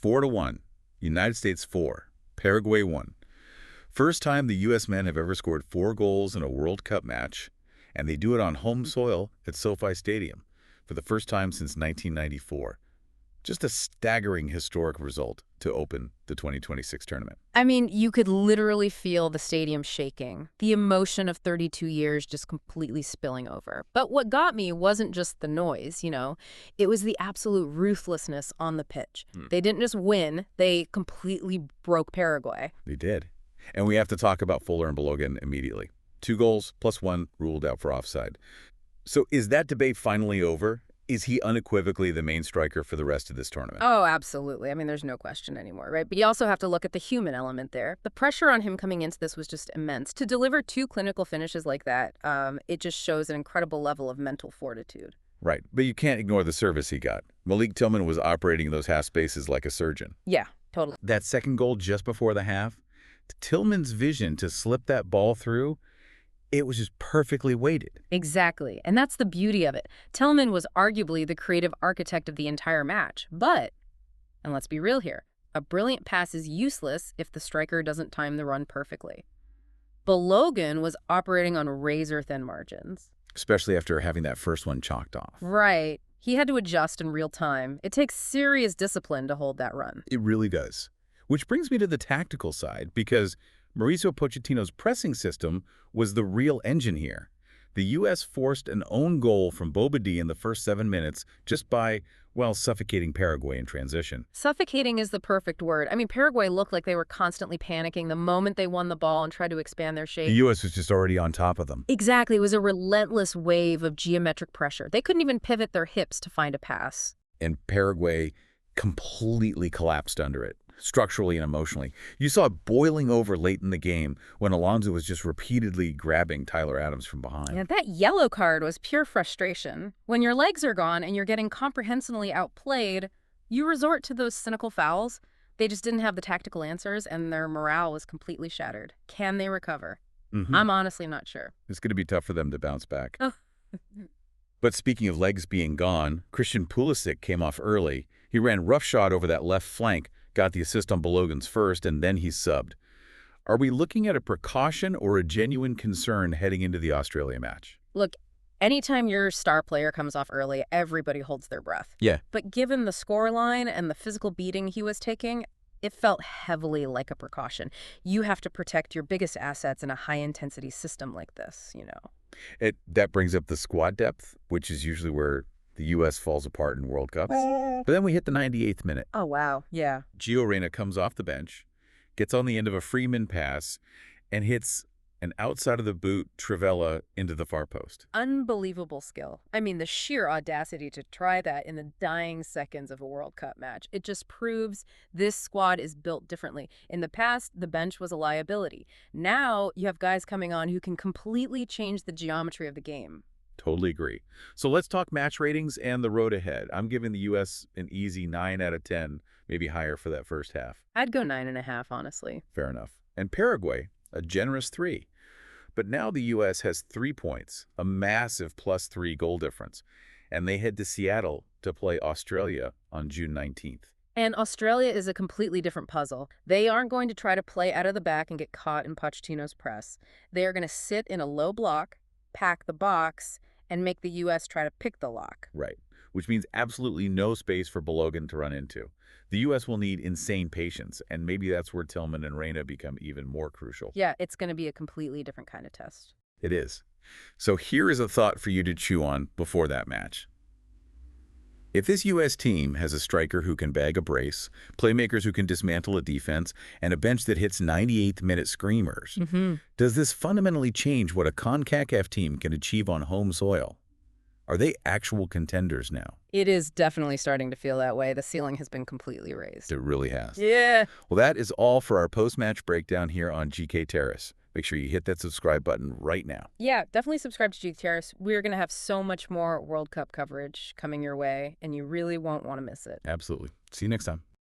4-1. United States 4. Paraguay 1. First time the U.S. men have ever scored 4 goals in a World Cup match, and they do it on home soil at SoFi Stadium for the first time since 1994. Just a staggering historic result to open the 2026 tournament. I mean, you could literally feel the stadium shaking, the emotion of 32 years just completely spilling over. But what got me wasn't just the noise, it was the absolute ruthlessness on the pitch. They didn't just win, they completely broke Paraguay. They did. And we have to talk about Folarin Balogun immediately. 2 goals plus 1 ruled out for offside. So is that debate finally over? Is he unequivocally the main striker for the rest of this tournament? Oh, absolutely. I mean, there's no question anymore, right? But you also have to look at the human element there. The pressure on him coming into this was just immense. To deliver 2 clinical finishes like that, it just shows an incredible level of mental fortitude. Right, but you can't ignore the service he got. Malik Tillman was operating those half spaces like a surgeon. Yeah, totally. That second goal just before the half, Tillman's vision to slip that ball through, it was just perfectly weighted. Exactly. And that's the beauty of it. Tillman was arguably the creative architect of the entire match. But, and let's be real here, a brilliant pass is useless if the striker doesn't time the run perfectly. Balogun was operating on razor-thin margins. Especially after having that first one chalked off. Right. He had to adjust in real time. It takes serious discipline to hold that run. It really does. Which brings me to the tactical side, because Mauricio Pochettino's pressing system was the real engine here. The U.S. forced an own goal from Bobadilla in the first 7 minutes just by, well, suffocating Paraguay in transition. Suffocating is the perfect word. I mean, Paraguay looked like they were constantly panicking the moment they won the ball and tried to expand their shape. The U.S. was just already on top of them. Exactly. It was a relentless wave of geometric pressure. They couldn't even pivot their hips to find a pass. And Paraguay completely collapsed under it, structurally and emotionally. You saw it boiling over late in the game when Alonso was just repeatedly grabbing Tyler Adams from behind. Yeah, that yellow card was pure frustration. When your legs are gone and you're getting comprehensively outplayed, you resort to those cynical fouls. They just didn't have the tactical answers, and their morale was completely shattered. Can they recover? I'm honestly not sure. It's going to be tough for them to bounce back. Oh. But speaking of legs being gone, Christian Pulisic came off early. He ran roughshod over that left flank, got the assist on Balogun's first, and then he subbed. Are we looking at a precaution or a genuine concern heading into the Australia match? Look, anytime your star player comes off early, everybody holds their breath. Yeah. But given the scoreline and the physical beating he was taking, it felt heavily like a precaution. You have to protect your biggest assets in a high-intensity system like this, That brings up the squad depth, which is usually where the U.S. falls apart in World Cups. But then we hit the 98th minute. Oh, wow. Yeah. Reyna comes off the bench, gets on the end of a Freeman pass, and hits an outside of the boot Trivela into the far post. Unbelievable skill. I mean, the sheer audacity to try that in the dying seconds of a World Cup match. It just proves this squad is built differently. In the past, the bench was a liability. Now you have guys coming on who can completely change the geometry of the game. Totally agree. So let's talk match ratings and the road ahead. I'm giving the U.S. an easy 9 out of 10, maybe higher for that first half. I'd go 9.5, honestly. Fair enough. And Paraguay, a generous 3. But now the U.S. has 3 points, a massive +3 goal difference, and they head to Seattle to play Australia on June 19th. And Australia is a completely different puzzle. They aren't going to try to play out of the back and get caught in Pochettino's press. They are going to sit in a low block, pack the box, and make the U.S. try to pick the lock. Right, which means absolutely no space for Balogun to run into. The U.S. will need insane patience, and maybe that's where Tillman and Reyna become even more crucial. Yeah, it's going to be a completely different kind of test. It is. So here is a thought for you to chew on before that match. If this U.S. team has a striker who can bag a brace, playmakers who can dismantle a defense, and a bench that hits 98th-minute screamers, does this fundamentally change what a CONCACAF team can achieve on home soil? Are they actual contenders now? It is definitely starting to feel that way. The ceiling has been completely raised. It really has. Yeah. Well, that is all for our post-match breakdown here on GK Terrace. Make sure you hit that subscribe button right now. Yeah, definitely subscribe to GK Terrace. We're going to have so much more World Cup coverage coming your way, and you really won't want to miss it. Absolutely. See you next time.